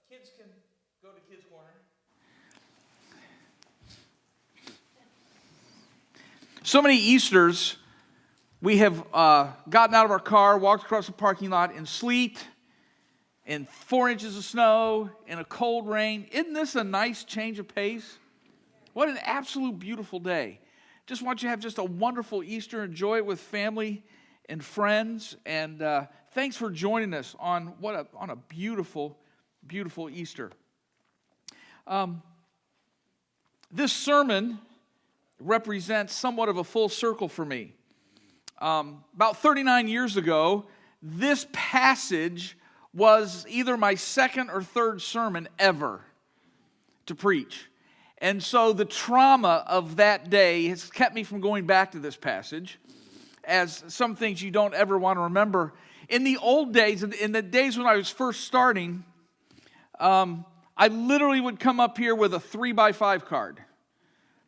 Kids can go to Kids Corner. So many Easters, we have gotten out of our car, walked across the parking lot in sleet, in 4 inches of snow, in a cold rain. Isn't this a nice change of pace? What an absolute beautiful day. Just want you to have just a wonderful Easter. Enjoy it with family and friends. And thanks for joining us on a beautiful, beautiful Easter. This sermon represents somewhat of a full circle for me. About 39 years ago, this passage was either my second or third sermon ever to preach. And so the trauma of that day has kept me from going back to this passage, as some things you don't ever want to remember. In the old days, in the days when I was first starting, I literally would come up here with a 3x5 card.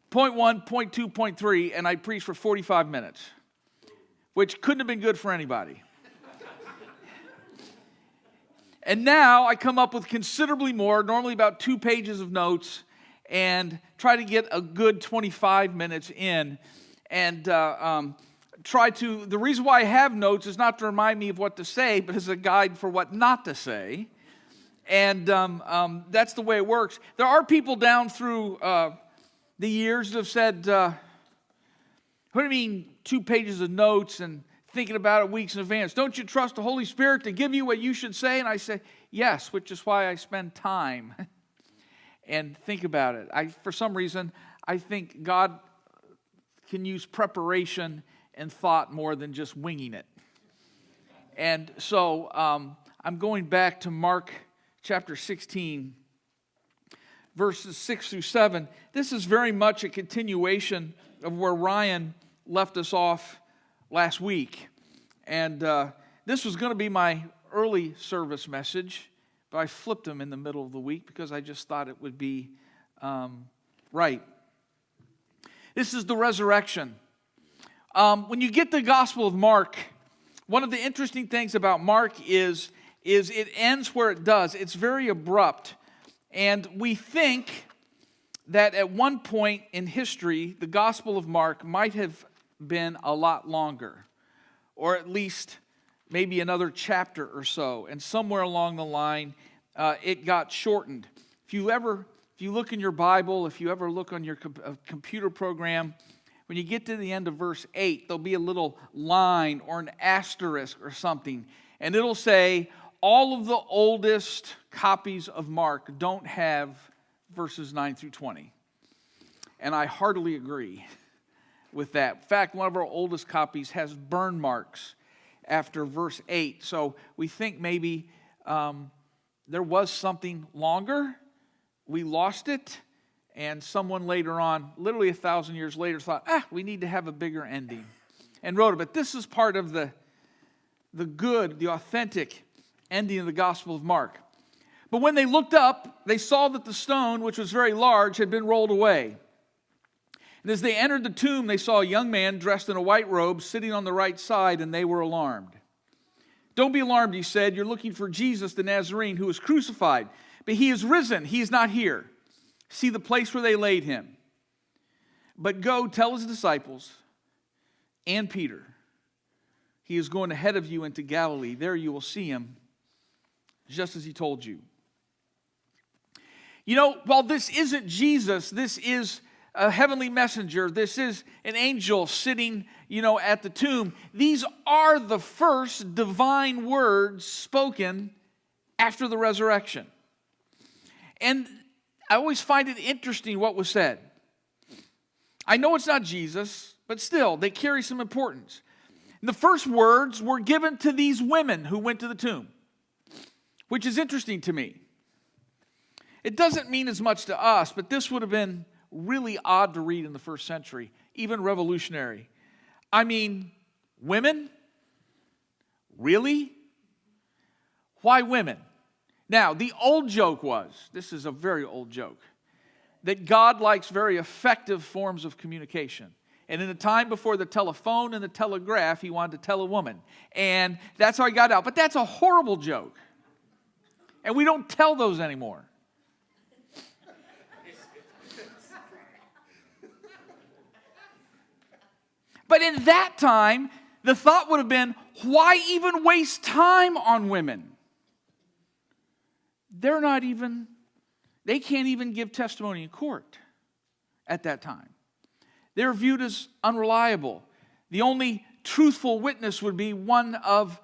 Point 1, point 2, point 3, and I'd preach for 45 minutes, which couldn't have been good for anybody. And now I come up with considerably more, normally about 2 pages of notes, and try to get a good 25 minutes in. And the reason why I have notes is not to remind me of what to say, but as a guide for what not to say. And that's the way it works. There are people down through the years that have said, what do you mean 2 pages of notes and thinking about it weeks in advance? Don't you trust the Holy Spirit to give you what you should say? And I say, yes, which is why I spend time and think about it. For some reason, I think God can use preparation and thought more than just winging it. And so I'm going back to Mark chapter 16, verses 6 through 7. This is very much a continuation of where Ryan left us off last week. And this was going to be my early service message, but I flipped them in the middle of the week because I just thought it would be right. This is the resurrection. When you get the Gospel of Mark, one of the interesting things about Mark is it ends where it does. It's very abrupt. And we think that at one point in history, the Gospel of Mark might have been a lot longer, or at least maybe another chapter or so. And somewhere along the line, it got shortened. If you look in your Bible, if you ever look on your computer program, when you get to the end of verse 8, there'll be a little line or an asterisk or something, and it'll say, all of the oldest copies of Mark don't have verses 9 through 20. And I heartily agree with that. In fact, one of our oldest copies has burn marks after verse 8. So we think maybe there was something longer. We lost it. And someone later on, literally 1,000 years later, thought, we need to have a bigger ending. And wrote it. But this is part of the good, the authentic ending of the Gospel of Mark. But when they looked up, they saw that the stone, which was very large, had been rolled away. And as they entered the tomb, they saw a young man dressed in a white robe sitting on the right side, and they were alarmed. Don't be alarmed, he said. You're looking for Jesus the Nazarene who was crucified. But he is risen. He is not here. See the place where they laid him. But go tell his disciples and Peter, he is going ahead of you into Galilee. There you will see him, just as he told you. You know, while this isn't Jesus, this is a heavenly messenger. This is an angel sitting, at the tomb. These are the first divine words spoken after the resurrection. And I always find it interesting what was said. I know it's not Jesus, but still, they carry some importance. And the first words were given to these women who went to the tomb, which is interesting to me. It doesn't mean as much to us, but this would have been really odd to read in the first century, even revolutionary. I mean, women? Really? Why women? Now, the old joke was, this is a very old joke, that God likes very effective forms of communication. And in a time before the telephone and the telegraph, he wanted to tell a woman. And that's how he got out. But that's a horrible joke. And we don't tell those anymore. But in that time, the thought would have been, why even waste time on women? They can't even give testimony in court at that time. They're viewed as unreliable. The only truthful witness would be one of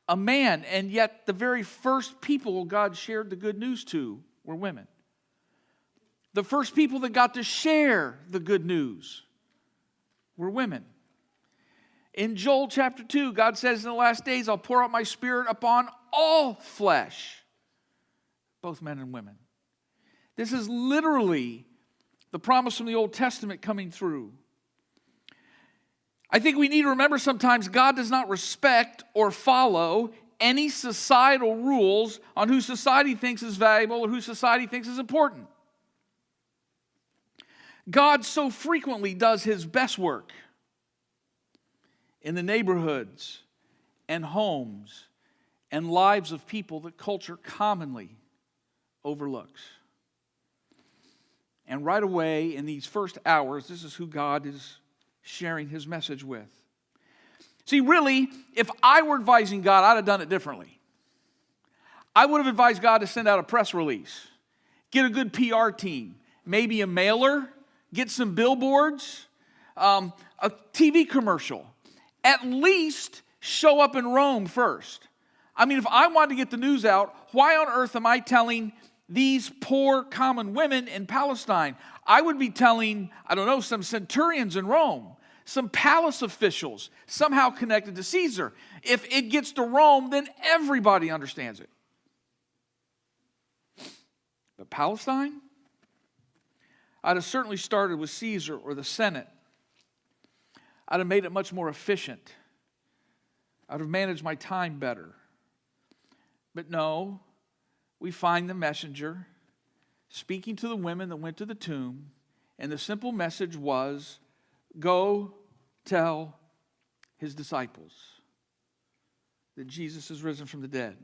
a man, and yet the very first people God shared the good news to were women. The first people that got to share the good news were women. In Joel chapter 2, God says, in the last days, I'll pour out my Spirit upon all flesh, both men and women. This is literally the promise from the Old Testament coming through. I think we need to remember sometimes God does not respect or follow any societal rules on who society thinks is valuable or who society thinks is important. God so frequently does His best work in the neighborhoods and homes and lives of people that culture commonly overlooks. And right away, in these first hours, this is who God is sharing His message with. See, really, if I were advising God, I'd have done it differently. I would have advised God to send out a press release, get a good PR team, maybe a mailer, get some billboards, a TV commercial. At least show up in Rome first. I mean, if I wanted to get the news out, why on earth am I telling these poor common women in Palestine? I would be telling, some centurions in Rome, some palace officials, somehow connected to Caesar. If it gets to Rome, then everybody understands it. But Palestine? I'd have certainly started with Caesar or the Senate. I'd have made it much more efficient. I'd have managed my time better. But no, we find the messenger speaking to the women that went to the tomb, and the simple message was, go tell his disciples that Jesus is risen from the dead.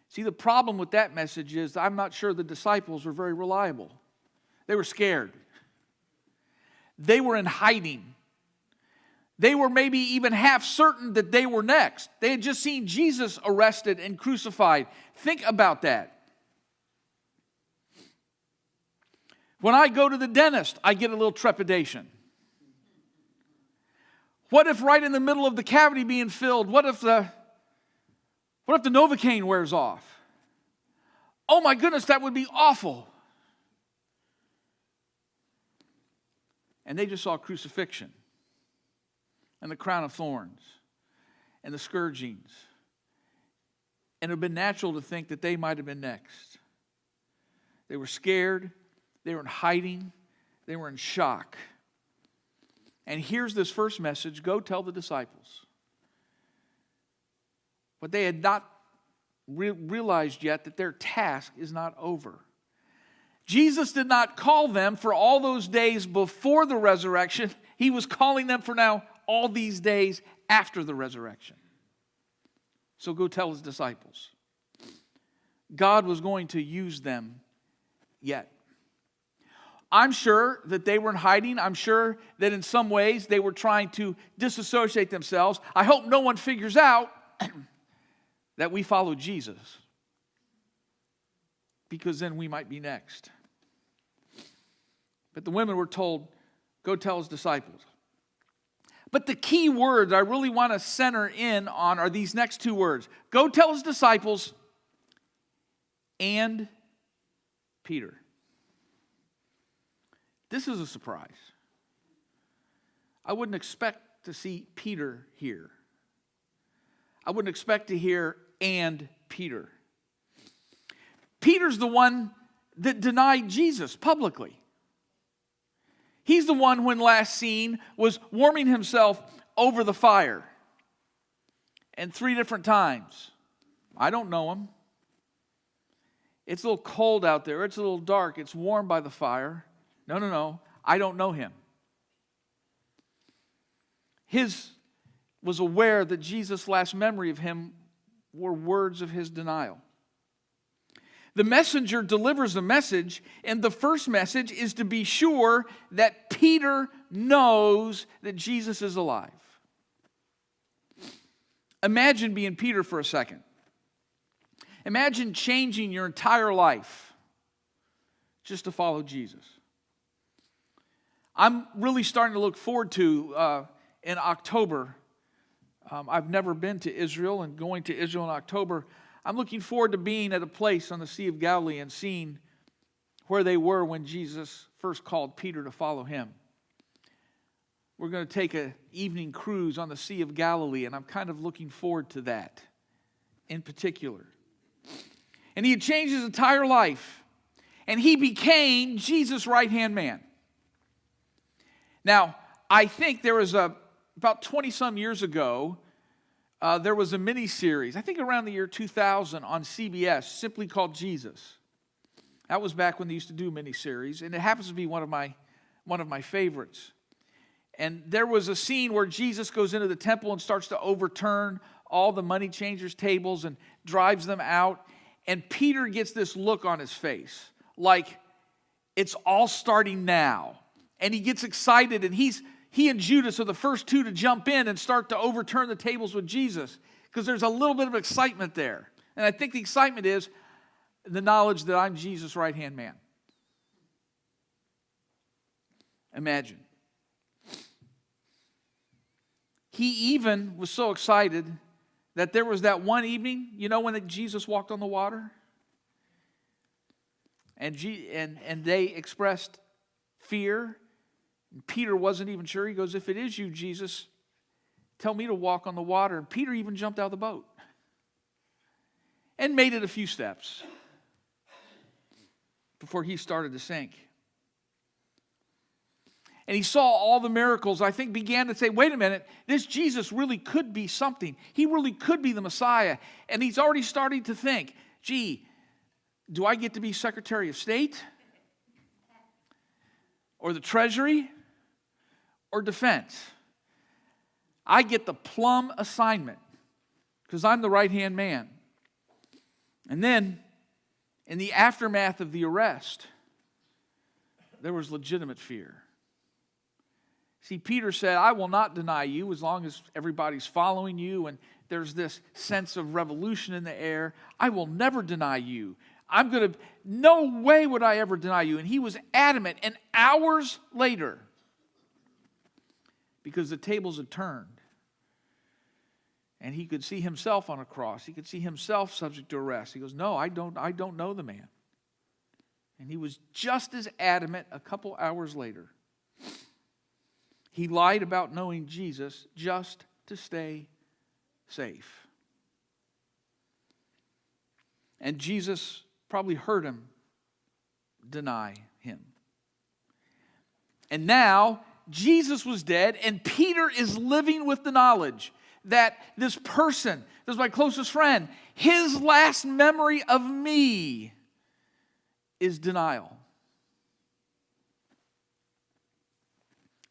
See, the problem with that message is I'm not sure the disciples were very reliable. They were scared. They were in hiding. They were maybe even half certain that they were next. They had just seen Jesus arrested and crucified. Think about that. When I go to the dentist, I get a little trepidation. What if right in the middle of the cavity being filled, what if the Novocaine wears off? Oh my goodness, that would be awful. And they just saw crucifixion and the crown of thorns and the scourgings. And it would have been natural to think that they might have been next. They were scared. They were in hiding. They were in shock. And here's this first message, go tell the disciples. But they had not realized yet that their task is not over. Jesus did not call them for all those days before the resurrection. He was calling them for now all these days after the resurrection. So go tell his disciples. God was going to use them yet. I'm sure that they were in hiding. I'm sure that in some ways they were trying to disassociate themselves. I hope no one figures out that we follow Jesus, because then we might be next. But the women were told, go tell his disciples. But the key words I really want to center in on are these next two words. Go tell his disciples and Peter. This is a surprise. I wouldn't expect to see Peter here. I wouldn't expect to hear and Peter. Peter's the one that denied Jesus publicly. He's the one, when last seen, was warming himself over the fire. And 3 different times. I don't know him. It's a little cold out there. It's a little dark. It's warm by the fire. No. I don't know him. His was aware that Jesus' last memory of him were words of his denial. The messenger delivers a message, and the first message is to be sure that Peter knows that Jesus is alive. Imagine being Peter for a second. Imagine changing your entire life just to follow Jesus. I'm really starting to look forward to, in October, I've never been to Israel, and going to Israel in October, I'm looking forward to being at a place on the Sea of Galilee and seeing where they were when Jesus first called Peter to follow him. We're going to take an evening cruise on the Sea of Galilee, and I'm kind of looking forward to that in particular. And he had changed his entire life, and he became Jesus' right-hand man. Now, I think there was about 20-some years ago, there was a mini-series, I think around the year 2000 on CBS, simply called Jesus. That was back when they used to do mini-series, and it happens to be one of my favorites. And there was a scene where Jesus goes into the temple and starts to overturn all the money changers' tables and drives them out. And Peter gets this look on his face, like it's all starting now. And he gets excited, and he and Judas are the first two to jump in and start to overturn the tables with Jesus, because there's a little bit of excitement there. And I think the excitement is the knowledge that I'm Jesus' right-hand man. Imagine. He even was so excited that there was that one evening, when Jesus walked on the water? And they expressed fear. And Peter wasn't even sure. He goes, if it is you, Jesus, tell me to walk on the water. And Peter even jumped out of the boat and made it a few steps before he started to sink. And he saw all the miracles, I think began to say, wait a minute, this Jesus really could be something. He really could be the Messiah. And he's already starting to think, gee, do I get to be Secretary of State? Or the Treasury? Or Defense? I get the plum assignment because I'm the right-hand man. And then, in the aftermath of the arrest, there was legitimate fear. See, Peter said, I will not deny you as long as everybody's following you and there's this sense of revolution in the air. I will never deny you. No way would I ever deny you. And he was adamant. And hours later, because the tables had turned, and he could see himself on a cross, he could see himself subject to arrest. He goes, no, I don't know the man. And he was just as adamant a couple hours later. He lied about knowing Jesus just to stay safe. And Jesus probably heard him deny him. And now, Jesus was dead, and Peter is living with the knowledge that this person, this is my closest friend, his last memory of me is denial.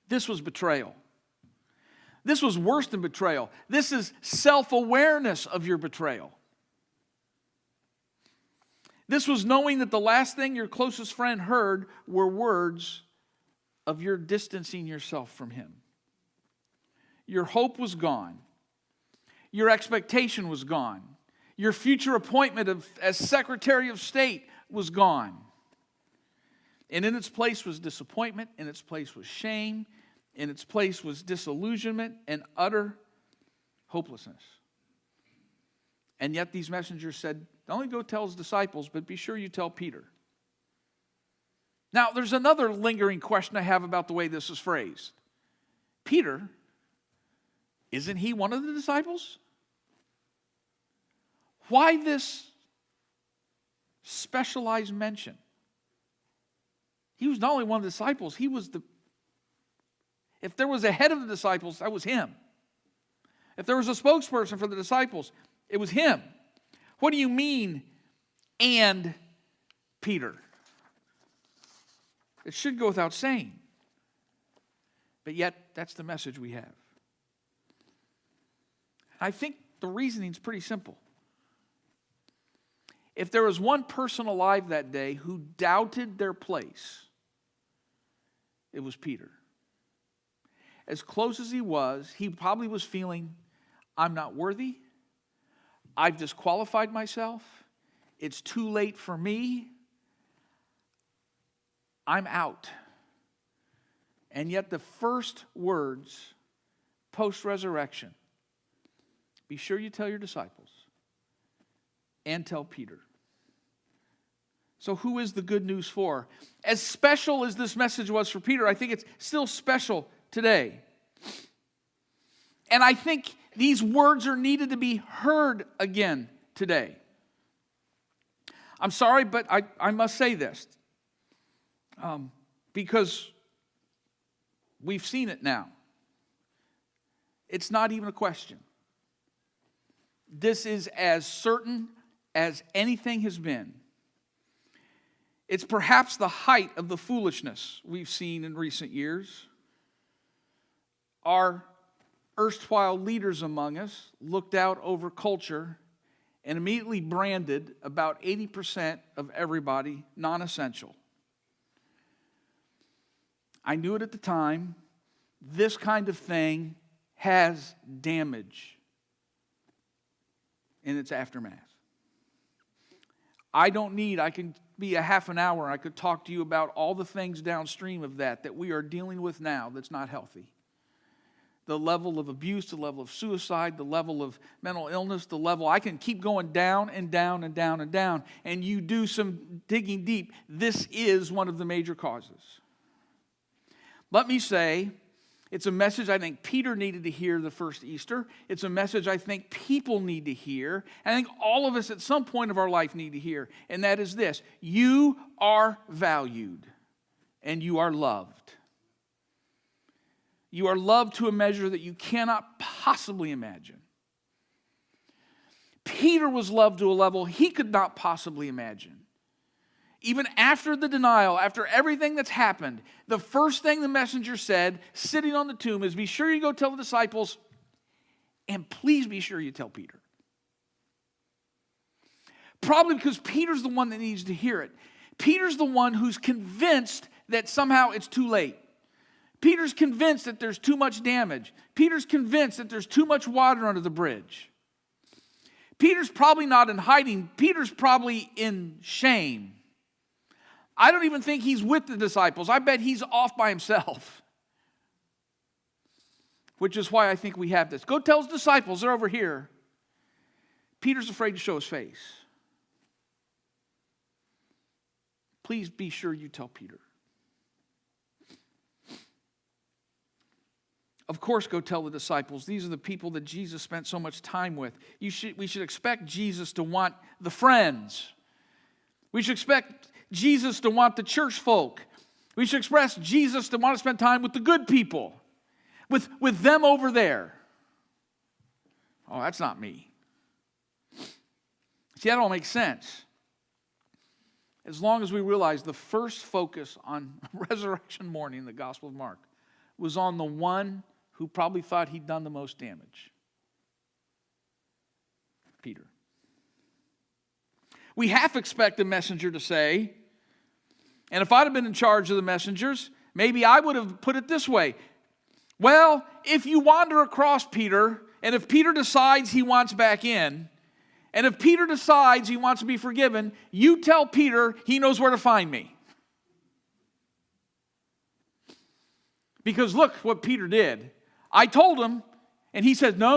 This was betrayal. This was worse than betrayal. This is self-awareness of your betrayal. This was knowing that the last thing your closest friend heard were words of your distancing yourself from him. Your hope was gone. Your expectation was gone. Your future appointment as Secretary of State was gone. And in its place was disappointment, in its place was shame, in its place was disillusionment and utter hopelessness. And yet these messengers said, not only go tell his disciples, but be sure you tell Peter. Now, there's another lingering question I have about the way this is phrased. Peter, isn't he one of the disciples? Why this specialized mention? He was not only one of the disciples, if there was a head of the disciples, that was him. If there was a spokesperson for the disciples, it was him. What do you mean, and Peter? It should go without saying. But yet, that's the message we have. I think the reasoning is pretty simple. If there was one person alive that day who doubted their place, it was Peter. As close as he was, he probably was feeling, I'm not worthy. I've disqualified myself. It's too late for me. I'm out. And yet the first words post-resurrection, be sure you tell your disciples and tell Peter. So who is the good news for? As special as this message was for Peter, I think it's still special today. And I think these words are needed to be heard again today. I'm sorry, but I must say this. Because we've seen it now. It's not even a question. This is as certain as anything has been. It's perhaps the height of the foolishness we've seen in recent years. Our erstwhile leaders among us looked out over culture and immediately branded about 80% of everybody non-essential. I knew it at the time. This kind of thing has damage in its aftermath. I can be a half an hour. I could talk to you about all the things downstream of that we are dealing with now that's not healthy. The level of abuse, the level of suicide, the level of mental illness, I can keep going down and down and down and down. And you do some digging deep. This is one of the major causes. Let me say, it's a message I think Peter needed to hear the first Easter. It's a message I think people need to hear. And I think all of us at some point of our life need to hear. And that is this: you are valued and you are loved. You are loved to a measure that you cannot possibly imagine. Peter was loved to a level he could not possibly imagine. Even after the denial, after everything that's happened, the first thing the messenger said, sitting on the tomb, is be sure you go tell the disciples, and please be sure you tell Peter. Probably because Peter's the one that needs to hear it. Peter's the one who's convinced that somehow it's too late. Peter's convinced that there's too much damage. Peter's convinced that there's too much water under the bridge. Peter's probably not in hiding. Peter's probably in shame. I don't even think he's with the disciples. I bet he's off by himself. Which is why I think we have this. Go tell his disciples, they're over here. Peter's afraid to show his face. Please be sure you tell Peter. Of course, go tell the disciples. These are the people that Jesus spent so much time with. We should expect Jesus to want the friends. We should expect Jesus to want the church folk. We should express Jesus to want to spend time with the good people. With them over there. Oh, that's not me. See, that all makes sense. As long as we realize the first focus on resurrection morning in the Gospel of Mark was on the one who probably thought he'd done the most damage. Peter. We half expect the messenger to say, and if I'd have been in charge of the messengers, maybe I would have put it this way. Well, if you wander across Peter, and if Peter decides he wants back in, and if Peter decides he wants to be forgiven, you tell Peter he knows where to find me. Because look what Peter did. I told him, and he said, no,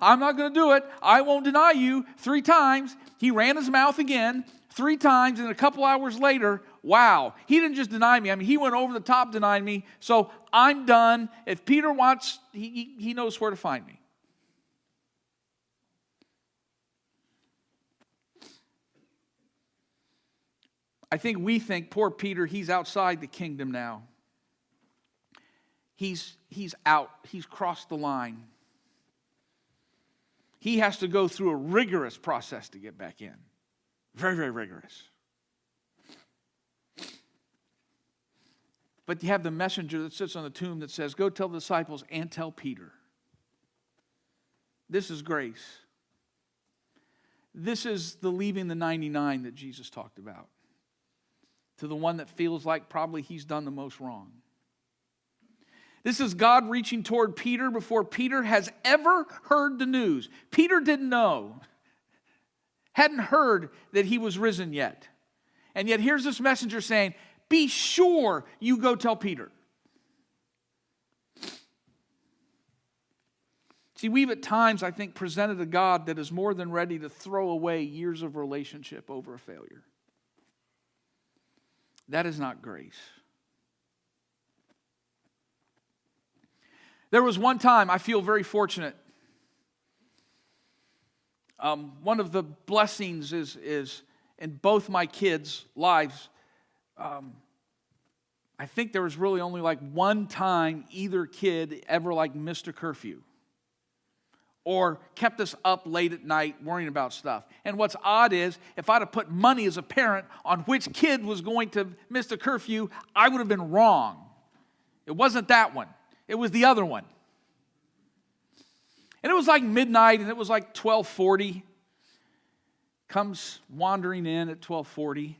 I'm not going to do it. I won't deny you 3 times. He ran his mouth again 3 times, and a couple hours later, wow, he didn't just deny me. I mean, he went over the top denying me, so I'm done. If Peter wants, he knows where to find me. I think we think, poor Peter, he's outside the kingdom now. He's out. He's crossed the line. He has to go through a rigorous process to get back in. Very, very rigorous. But you have the messenger that sits on the tomb that says, go tell the disciples and tell Peter. This is grace. This is the leaving the 99 that Jesus talked about, to the one that feels like probably he's done the most wrong. This is God reaching toward Peter before Peter has ever heard the news. Peter didn't know, hadn't heard that he was risen yet. And yet here's this messenger saying, be sure you go tell Peter. See, we've at times, I think, presented a God that is more than ready to throw away years of relationship over a failure. That is not grace. There was one time, I feel very fortunate. One of the blessings is in both my kids' lives. I think there was really only like one time either kid ever like missed a curfew or kept us up late at night worrying about stuff. And what's odd is, if I'd have put money as a parent on which kid was going to miss the curfew, I would have been wrong. It wasn't that one. It was the other one. And it was like midnight, and it was like 12:40. Comes wandering in at 12:40.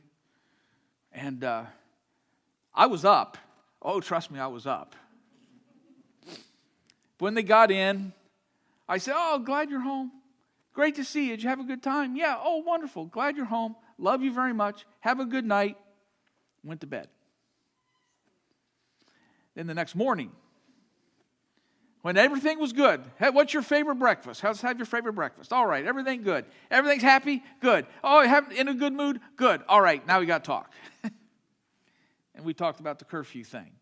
And I was up. Oh, trust me, I was up. When they got in, I said, oh, glad you're home. Great to see you. Did you have a good time? Yeah, oh, wonderful. Glad you're home. Love you very much. Have a good night. Went to bed. Then the next morning, when everything was good, hey, what's your favorite breakfast? Have your favorite breakfast. All right, everything good. Everything's happy? Good. Oh, in a good mood? Good. All right, now we got to talk. And we talked about the curfew thing.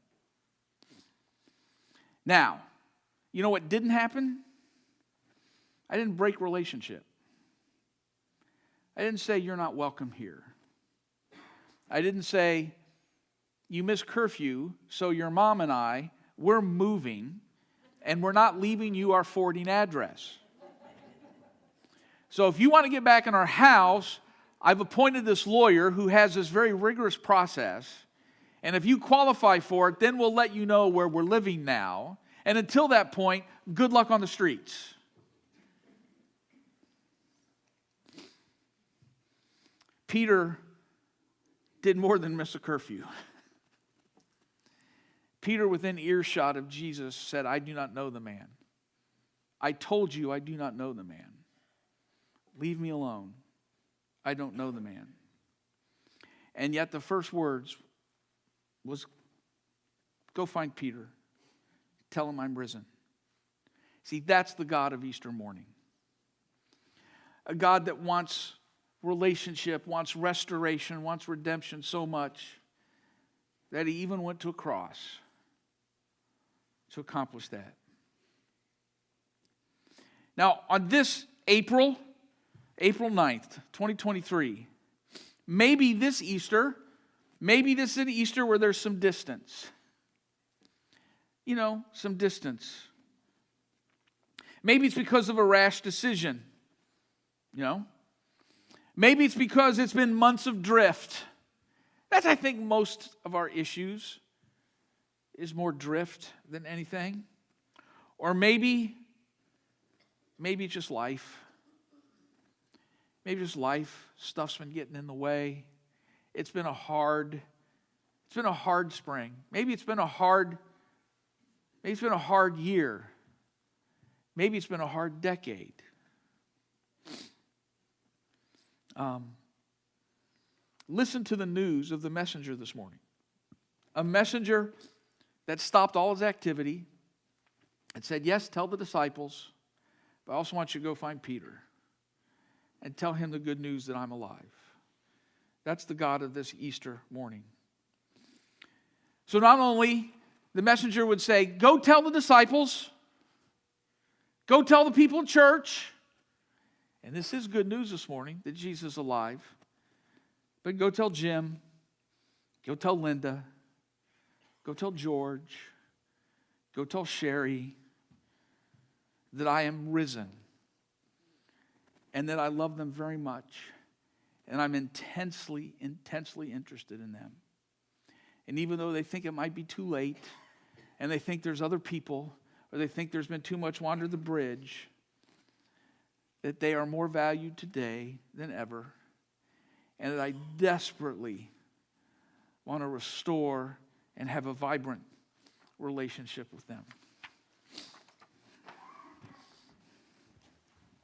Now, you know what didn't happen? I didn't break relationship. I didn't say you're not welcome here. I didn't say you missed curfew, so your mom and I, we're moving, and we're not leaving you our forwarding address. So if you want to get back in our house, I've appointed this lawyer who has this very rigorous process, and if you qualify for it, then we'll let you know where we're living now. And until that point, good luck on the streets. Peter did more than miss a curfew. Peter, within earshot of Jesus, said, I do not know the man. I told you I do not know the man. Leave me alone. I don't know the man. And yet the first words was, go find Peter. Tell him I'm risen. See, that's the God of Easter morning. A God that wants relationship, wants restoration, wants redemption so much that he even went to a cross to accomplish that. Now, on this April 9th, 2023, maybe this is an Easter where there's some distance. You know, some distance. Maybe it's because of a rash decision. You know? Maybe it's because it's been months of drift. That's, I think, most of our issues is more drift than anything. Or maybe it's just life. Maybe just life. Stuff's been getting in the way. It's been a hard spring. Maybe it's been a hard year. Maybe it's been a hard decade. Listen to the news of the messenger this morning. A messenger that stopped all his activity and said, yes, tell the disciples, but I also want you to go find Peter and tell him the good news that I'm alive. That's the God of this Easter morning. So not only the messenger would say, go tell the disciples, go tell the people in church, and this is good news this morning that Jesus is alive, but go tell Jim, go tell Linda, go tell George, go tell Sherry that I am risen and that I love them very much and I'm intensely, intensely interested in them. And even though they think it might be too late and they think there's other people or they think there's been too much water the bridge, that they are more valued today than ever, and that I desperately want to restore and have a vibrant relationship with them.